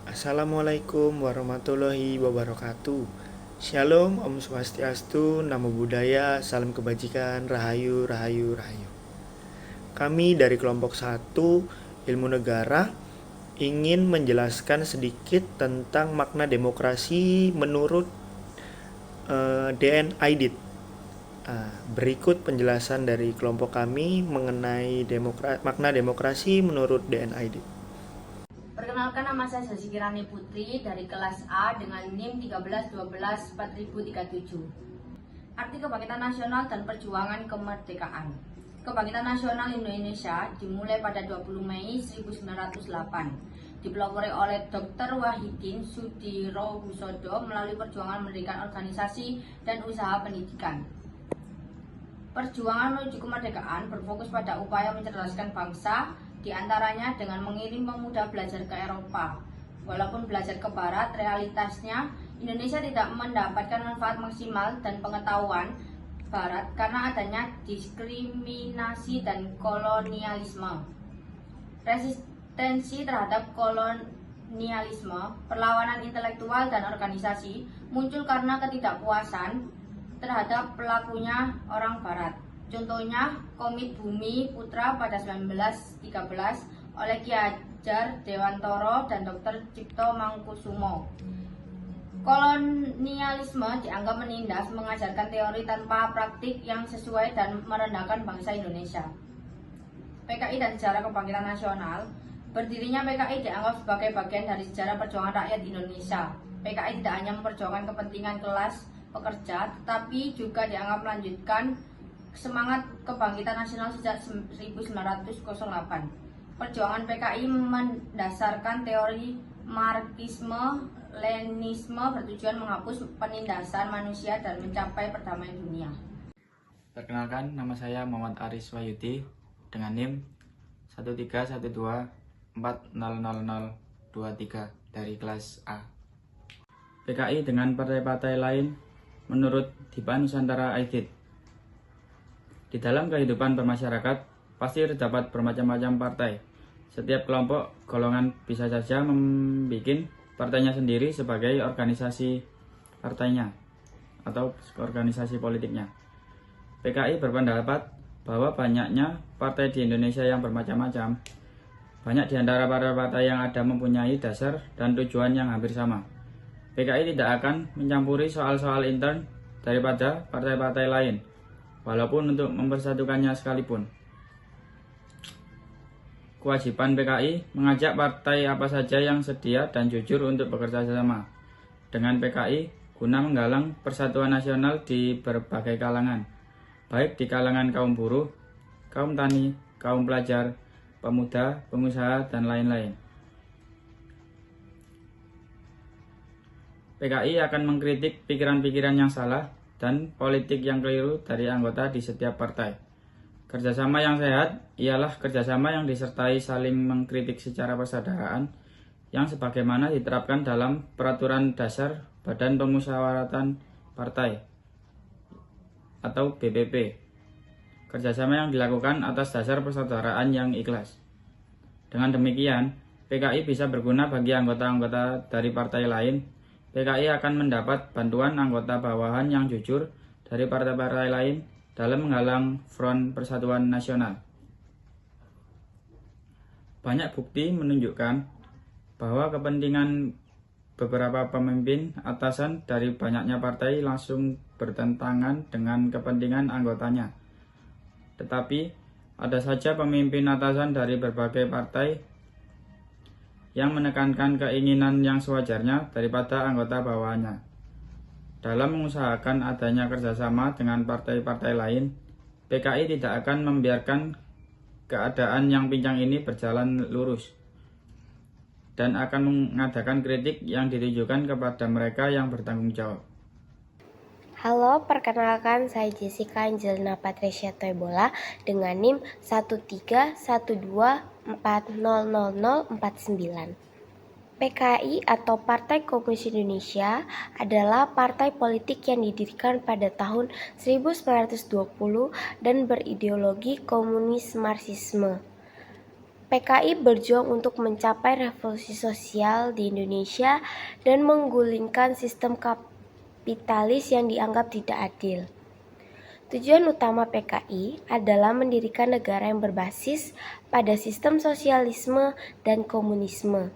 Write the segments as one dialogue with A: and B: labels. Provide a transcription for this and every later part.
A: Assalamualaikum warahmatullahi wabarakatuh. Shalom, Om Swastiastu, Namo Buddhaya, Salam Kebajikan, Rahayu, Rahayu, Rahayu. Kami dari kelompok 1 Ilmu Negara ingin menjelaskan sedikit tentang makna demokrasi menurut DN Aidit. Berikut penjelasan dari kelompok kami mengenai makna demokrasi menurut DN Aidit.
B: Perkenalkan, nama saya Zasikirani Putri dari kelas A dengan NIM 13124037. Arti kebangkitan nasional dan perjuangan kemerdekaan. Kebangkitan nasional Indonesia dimulai pada 20 Mei 1908. Dipelopori oleh Dr. Wahidin Sudirohusodo melalui perjuangan mendirikan organisasi dan usaha pendidikan. Perjuangan menuju kemerdekaan berfokus pada upaya mencerdaskan bangsa, di antaranya dengan mengirim pemuda belajar ke Eropa. Walaupun belajar ke Barat, realitasnya Indonesia tidak mendapatkan manfaat maksimal dan pengetahuan Barat karena adanya diskriminasi dan kolonialisme. Resistensi terhadap kolonialisme, perlawanan intelektual dan organisasi muncul karena ketidakpuasan terhadap pelakunya orang Barat. Contohnya Komit Bumi Putra pada 1913 oleh Ki Hajar Dewantoro dan Dr. Cipto Mangkusumo. Kolonialisme dianggap menindas, mengajarkan teori tanpa praktik yang sesuai dan merendahkan bangsa Indonesia. PKI dan sejarah kebangkitan nasional. Berdirinya PKI dianggap sebagai bagian dari sejarah perjuangan rakyat Indonesia. PKI tidak hanya memperjuangkan kepentingan kelas pekerja, tetapi juga dianggap melanjutkan semangat kebangkitan nasional sejak 1908. Perjuangan PKI mendasarkan teori Marxisme Leninisme bertujuan menghapus penindasan manusia dan mencapai perdamaian dunia.
C: Perkenalkan, nama saya Muhammad Aris Wahyudi dengan NIM 13124000023 dari kelas A. PKI dengan partai-partai lain menurut Dipa Nusantara Aidit. Di dalam kehidupan bermasyarakat, pasti terdapat bermacam-macam partai. Setiap kelompok golongan bisa saja membuat partainya sendiri sebagai organisasi partainya atau organisasi politiknya. PKI berpendapat bahwa banyaknya partai di Indonesia yang bermacam-macam. Banyak di antara partai-partai yang ada mempunyai dasar dan tujuan yang hampir sama. PKI tidak akan mencampuri soal-soal intern daripada partai-partai lain, walaupun untuk mempersatukannya sekalipun. Kewajiban PKI mengajak partai apa saja yang sedia dan jujur untuk bekerja sama dengan PKI guna menggalang persatuan nasional di berbagai kalangan, baik di kalangan kaum buruh, kaum tani, kaum pelajar, pemuda, pengusaha, dan lain-lain. PKI akan mengkritik pikiran-pikiran yang salah dan politik yang keliru dari anggota di setiap partai. Kerjasama yang sehat ialah kerjasama yang disertai saling mengkritik secara persaudaraan yang sebagaimana diterapkan dalam Peraturan Dasar Badan Pemusyawaratan Partai atau BPP. Kerjasama yang dilakukan atas dasar persaudaraan yang ikhlas. Dengan demikian, PKI bisa berguna bagi anggota-anggota dari partai lain. PKI akan mendapat bantuan anggota bawahan yang jujur dari partai-partai lain dalam menggalang Front Persatuan Nasional. Banyak bukti menunjukkan bahwa kepentingan beberapa pemimpin atasan dari banyaknya partai langsung bertentangan dengan kepentingan anggotanya. Tetapi ada saja pemimpin atasan dari berbagai partai yang menekankan keinginan yang sewajarnya daripada anggota bawahannya. Dalam mengusahakan adanya kerjasama dengan partai-partai lain, PKI tidak akan membiarkan keadaan yang pincang ini berjalan lurus dan akan mengadakan kritik yang ditujukan kepada mereka yang bertanggung jawab.
D: Halo, perkenalkan saya Jessica Angelina Patricia Toibola dengan NIM 13124000049. PKI atau Partai Komunis Indonesia adalah partai politik yang didirikan pada tahun 1920 dan berideologi komunis Marxisme. PKI berjuang untuk mencapai revolusi sosial di Indonesia dan menggulingkan sistem kapitalis yang dianggap tidak adil. Tujuan utama PKI adalah mendirikan negara yang berbasis pada sistem sosialisme dan komunisme.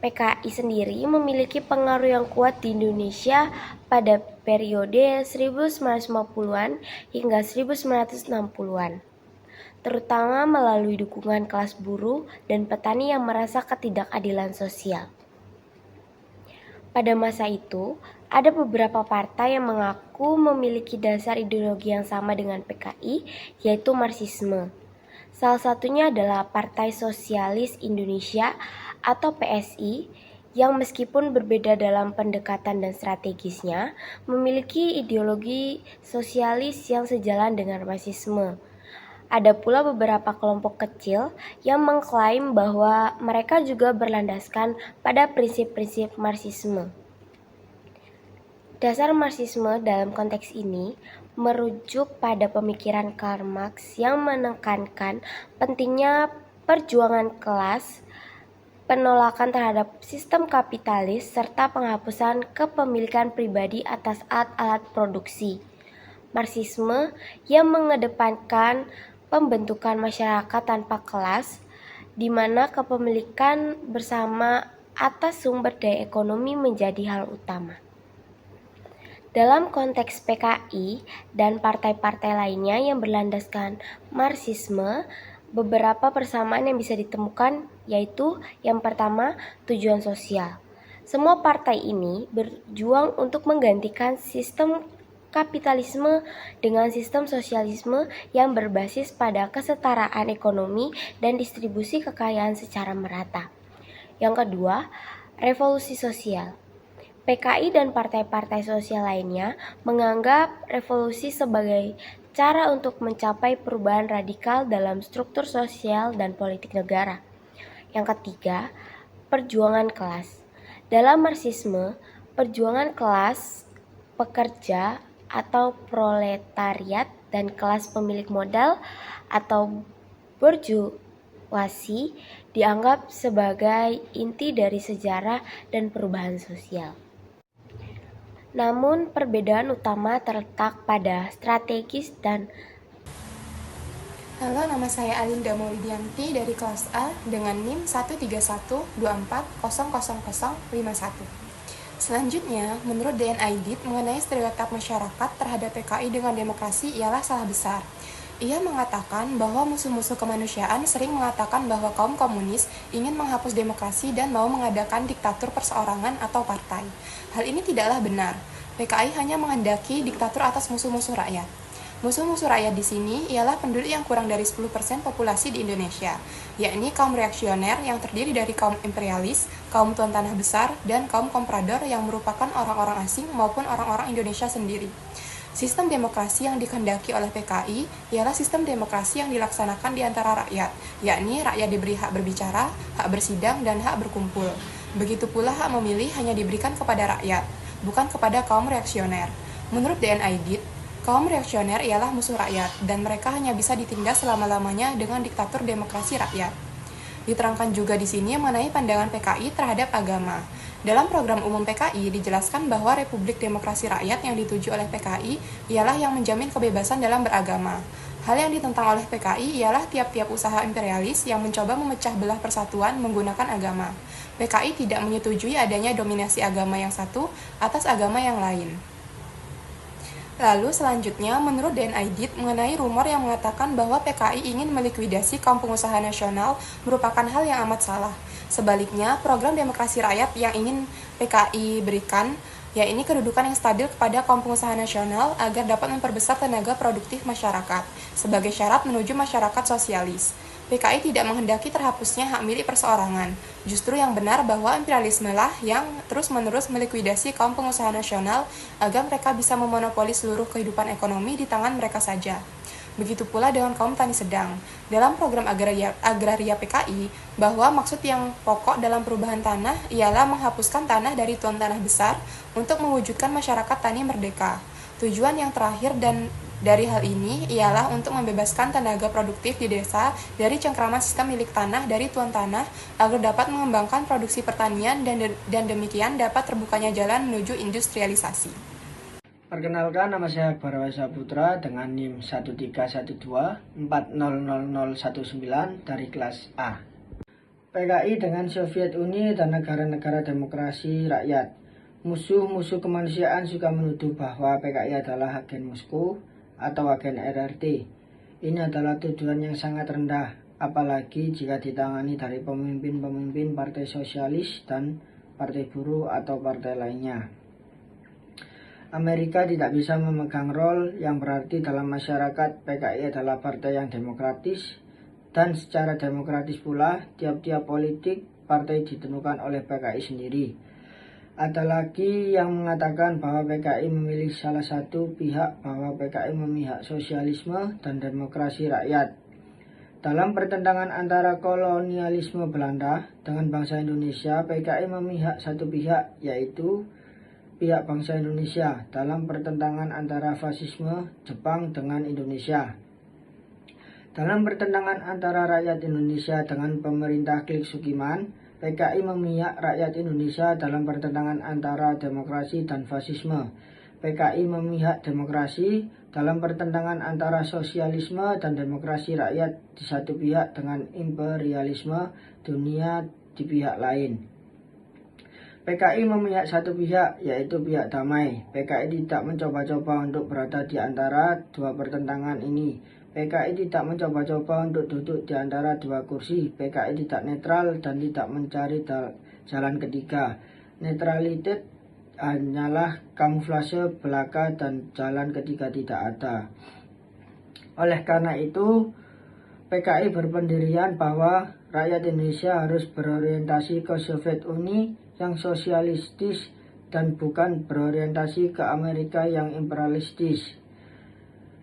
D: PKI sendiri memiliki pengaruh yang kuat di Indonesia pada periode 1950-an hingga 1960-an. Terutama melalui dukungan kelas buruh dan petani yang merasa ketidakadilan sosial. Pada masa itu, ada beberapa partai yang mengaku memiliki dasar ideologi yang sama dengan PKI, yaitu Marxisme. Salah satunya adalah Partai Sosialis Indonesia atau PSI, yang meskipun berbeda dalam pendekatan dan strategisnya, memiliki ideologi sosialis yang sejalan dengan Marxisme. Ada pula beberapa kelompok kecil yang mengklaim bahwa mereka juga berlandaskan pada prinsip-prinsip Marxisme. Dasar Marxisme dalam konteks ini merujuk pada pemikiran Karl Marx yang menekankan pentingnya perjuangan kelas, penolakan terhadap sistem kapitalis, serta penghapusan kepemilikan pribadi atas alat-alat produksi. Marxisme yang mengedepankan pembentukan masyarakat tanpa kelas, di mana kepemilikan bersama atas sumber daya ekonomi menjadi hal utama. Dalam konteks PKI dan partai-partai lainnya yang berlandaskan Marxisme, beberapa persamaan yang bisa ditemukan yaitu yang pertama, tujuan sosial. Semua partai ini berjuang untuk menggantikan sistem kapitalisme dengan sistem sosialisme yang berbasis pada kesetaraan ekonomi dan distribusi kekayaan secara merata. Yang kedua, revolusi sosial. PKI dan partai-partai sosial lainnya menganggap revolusi sebagai cara untuk mencapai perubahan radikal dalam struktur sosial dan politik negara. Yang ketiga, perjuangan kelas. Dalam Marxisme, perjuangan kelas pekerja atau proletariat dan kelas pemilik modal atau bourgeoisie dianggap sebagai inti dari sejarah dan perubahan sosial. Namun perbedaan utama terletak pada strategis dan
E: Halo, nama saya Alinda Maulidianti dari kelas A dengan NIM 13124000051. Selanjutnya, menurut DNIDIT mengenai stereotip masyarakat terhadap PKI dengan demokrasi ialah salah besar. Ia mengatakan bahwa musuh-musuh kemanusiaan sering mengatakan bahwa kaum komunis ingin menghapus demokrasi dan mau mengadakan diktatur perseorangan atau partai. Hal ini tidaklah benar. PKI hanya menghendaki diktatur atas musuh-musuh rakyat. Musuh-musuh rakyat di sini ialah penduduk yang kurang dari 10% populasi di Indonesia, yakni kaum reaksioner yang terdiri dari kaum imperialis, kaum tuan tanah besar, dan kaum komprador yang merupakan orang-orang asing maupun orang-orang Indonesia sendiri. Sistem demokrasi yang dikehendaki oleh PKI ialah sistem demokrasi yang dilaksanakan di antara rakyat, yakni rakyat diberi hak berbicara, hak bersidang, dan hak berkumpul. Begitu pula hak memilih hanya diberikan kepada rakyat, bukan kepada kaum reaksioner. Menurut DNIDIT, kaum reaksioner ialah musuh rakyat, dan mereka hanya bisa ditindas selama-lamanya dengan diktatur demokrasi rakyat. Diterangkan juga di sini mengenai pandangan PKI terhadap agama. Dalam program umum PKI dijelaskan bahwa Republik Demokrasi Rakyat yang dituju oleh PKI ialah yang menjamin kebebasan dalam beragama. Hal yang ditentang oleh PKI ialah tiap-tiap usaha imperialis yang mencoba memecah belah persatuan menggunakan agama. PKI tidak menyetujui adanya dominasi agama yang satu atas agama yang lain. Lalu selanjutnya, menurut DNIDIT mengenai rumor yang mengatakan bahwa PKI ingin melikuidasi kaum pengusaha nasional merupakan hal yang amat salah. Sebaliknya, program demokrasi rakyat yang ingin PKI berikan, yakni kedudukan yang stabil kepada kaum pengusaha nasional agar dapat memperbesar tenaga produktif masyarakat, sebagai syarat menuju masyarakat sosialis. PKI tidak menghendaki terhapusnya hak milik perseorangan. Justru yang benar bahwa imperialisme lah yang terus-menerus melikuidasi kaum pengusaha nasional agar mereka bisa memonopoli seluruh kehidupan ekonomi di tangan mereka saja. Begitu pula dengan kaum tani sedang. Dalam program agraria PKI, bahwa maksud yang pokok dalam perubahan tanah ialah menghapuskan tanah dari tuan tanah besar untuk mewujudkan masyarakat tani merdeka. Tujuan yang terakhir dan Dari hal ini ialah untuk membebaskan tenaga produktif di desa dari cengkraman sistem milik tanah dari tuan tanah agar dapat mengembangkan produksi pertanian dan demikian dapat terbukanya jalan menuju industrialisasi.
F: Perkenalkan, nama saya Barawai Saputra dengan NIM 131240019 dari kelas A. PKI dengan Soviet Uni dan negara-negara demokrasi rakyat. Musuh-musuh kemanusiaan suka menuduh bahwa PKI adalah agen Moskow atau agen RRT. Ini adalah tuduhan yang sangat rendah, apalagi jika ditangani dari pemimpin-pemimpin partai sosialis dan partai buruh atau partai lainnya. Amerika tidak bisa memegang role yang berarti dalam masyarakat. PKI adalah partai yang demokratis, dan secara demokratis pula tiap-tiap politik partai ditentukan oleh PKI sendiri. Ada lagi yang mengatakan bahwa PKI memilih salah satu pihak, bahwa PKI memihak sosialisme dan demokrasi rakyat. Dalam pertentangan antara kolonialisme Belanda dengan bangsa Indonesia, PKI memihak satu pihak, yaitu pihak bangsa Indonesia dalam pertentangan antara fasisme Jepang dengan Indonesia. Dalam pertentangan antara rakyat Indonesia dengan pemerintah Klik Sukiman, PKI memihak rakyat Indonesia dalam pertentangan antara demokrasi dan fasisme. PKI memihak demokrasi dalam pertentangan antara sosialisme dan demokrasi rakyat di satu pihak dengan imperialisme dunia di pihak lain. PKI memihak satu pihak, yaitu pihak damai. PKI tidak mencoba-coba untuk berada di antara dua pertentangan ini. PKI tidak mencoba-coba untuk duduk di antara dua kursi. PKI tidak netral dan tidak mencari jalan ketiga. Netralitas hanyalah kamuflase belaka dan jalan ketiga tidak ada. Oleh karena itu, PKI berpendirian bahwa rakyat Indonesia harus berorientasi ke Soviet Uni yang sosialistis dan bukan berorientasi ke Amerika yang imperialistis.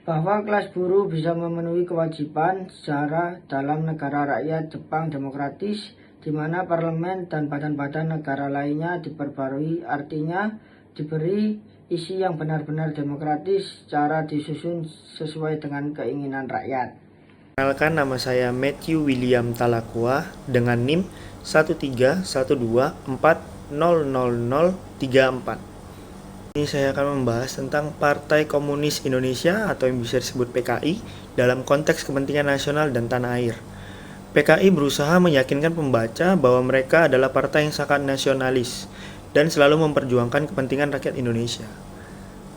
F: Bahwa kelas buruh bisa memenuhi kewajiban sejarah dalam negara rakyat Jepang demokratis, di mana parlemen dan badan-badan negara lainnya diperbarui, artinya diberi isi yang benar-benar demokratis secara disusun sesuai dengan keinginan rakyat.
A: Perkenalkan, nama saya Matthew William Talakua dengan NIM 13124000034. Ini saya akan membahas tentang Partai Komunis Indonesia atau yang bisa disebut PKI dalam konteks kepentingan nasional dan tanah air. PKI berusaha meyakinkan pembaca bahwa mereka adalah partai yang sangat nasionalis dan selalu memperjuangkan kepentingan rakyat Indonesia.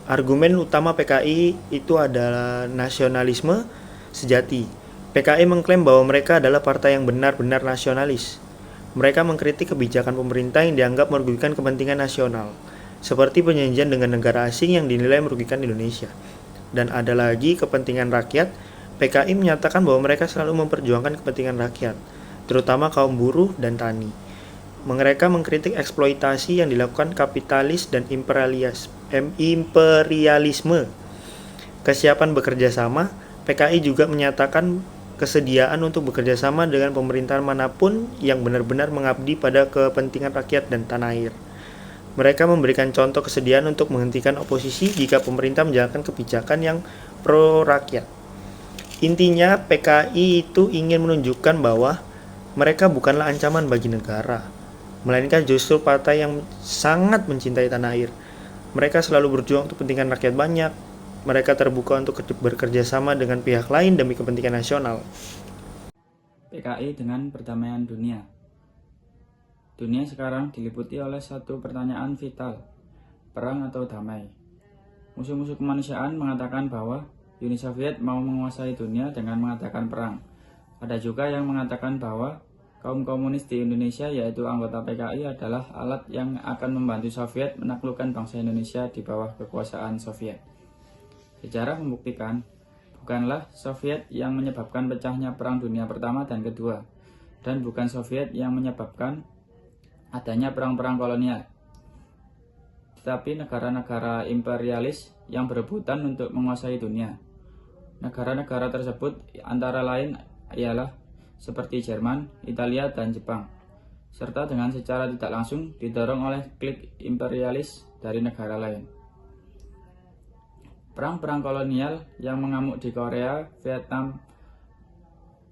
A: Argumen utama PKI itu adalah nasionalisme sejati. PKI mengklaim bahwa mereka adalah partai yang benar-benar nasionalis. Mereka mengkritik kebijakan pemerintah yang dianggap merugikan kepentingan nasional, seperti perjanjian dengan negara asing yang dinilai merugikan Indonesia. Dan ada lagi kepentingan rakyat. PKI menyatakan bahwa mereka selalu memperjuangkan kepentingan rakyat, terutama kaum buruh dan tani. Mereka mengkritik eksploitasi yang dilakukan kapitalis dan imperialisme. Kesiapan bekerja sama. PKI juga menyatakan kesediaan untuk bekerja sama dengan pemerintahan manapun yang benar-benar mengabdi pada kepentingan rakyat dan tanah air. Mereka memberikan contoh kesediaan untuk menghentikan oposisi jika pemerintah menjalankan kebijakan yang pro rakyat. Intinya, PKI itu ingin menunjukkan bahwa mereka bukanlah ancaman bagi negara, melainkan justru partai yang sangat mencintai tanah air. Mereka selalu berjuang untuk kepentingan rakyat banyak. Mereka terbuka untuk bekerja sama dengan pihak lain demi kepentingan nasional.
C: PKI dengan perdamaian dunia. Dunia sekarang diliputi oleh satu pertanyaan vital, perang atau damai. Musuh-musuh kemanusiaan mengatakan bahwa Uni Soviet mau menguasai dunia dengan mengadakan perang. Ada juga yang mengatakan bahwa kaum komunis di Indonesia, yaitu anggota PKI, adalah alat yang akan membantu Soviet menaklukkan bangsa Indonesia di bawah kekuasaan Soviet. Sejarah membuktikan, bukanlah Soviet yang menyebabkan pecahnya Perang Dunia Pertama dan Kedua, dan bukan Soviet yang menyebabkan adanya perang-perang kolonial, tetapi negara-negara imperialis yang berebutan untuk menguasai dunia. Negara-negara tersebut antara lain ialah seperti Jerman, Italia, dan Jepang, serta dengan secara tidak langsung didorong oleh klik imperialis dari negara lain. Perang-perang kolonial yang mengamuk di Korea, Vietnam,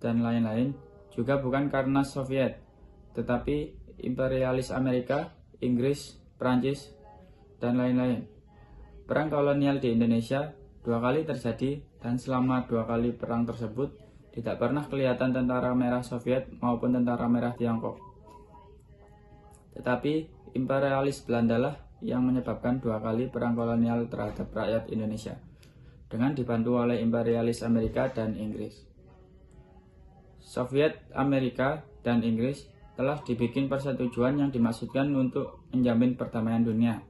C: dan lain-lain juga bukan karena Soviet, tetapi imperialis Amerika, Inggris, Prancis, dan lain-lain. Perang kolonial di Indonesia 2 kali terjadi, dan selama 2 kali perang tersebut tidak pernah kelihatan tentara merah Soviet maupun tentara merah Tiongkok. Tetapi imperialis Belanda lah yang menyebabkan 2 kali perang kolonial terhadap rakyat Indonesia, dengan dibantu oleh imperialis Amerika dan Inggris. Soviet, Amerika, dan Inggris telah dibikin persetujuan yang dimaksudkan untuk menjamin perdamaian dunia,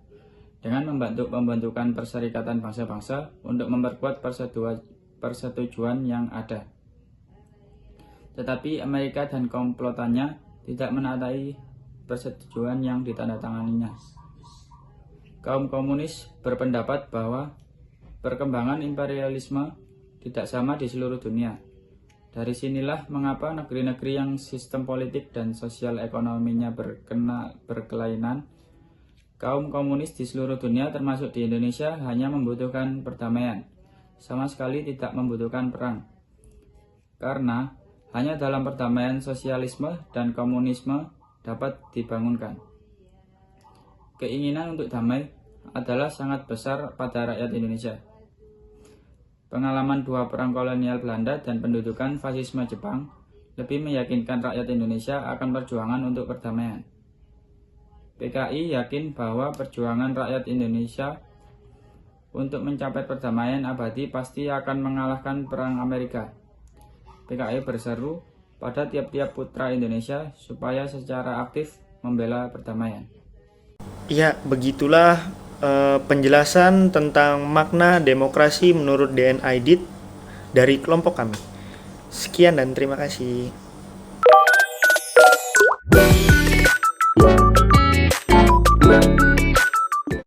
C: dengan membantu pembentukan Perserikatan Bangsa-Bangsa untuk memperkuat persetujuan yang ada. Tetapi Amerika dan komplotannya tidak menaati persetujuan yang ditandatanganinya. Kaum komunis berpendapat bahwa perkembangan imperialisme tidak sama di seluruh dunia. Dari sinilah mengapa negeri-negeri yang sistem politik dan sosial ekonominya berkelainan, kaum komunis di seluruh dunia termasuk di Indonesia hanya membutuhkan perdamaian, sama sekali tidak membutuhkan perang. Karena hanya dalam perdamaian sosialisme dan komunisme dapat dibangunkan. Keinginan untuk damai adalah sangat besar pada rakyat Indonesia. Pengalaman 2 perang kolonial Belanda dan pendudukan fasisme Jepang lebih meyakinkan rakyat Indonesia akan perjuangan untuk perdamaian. PKI yakin bahwa perjuangan rakyat Indonesia untuk mencapai perdamaian abadi pasti akan mengalahkan perang Amerika. PKI berseru pada tiap-tiap putra Indonesia supaya secara aktif membela perdamaian.
A: Ya, begitulah penjelasan tentang makna demokrasi menurut DN Aidit dari kelompok kami. Sekian dan terima kasih.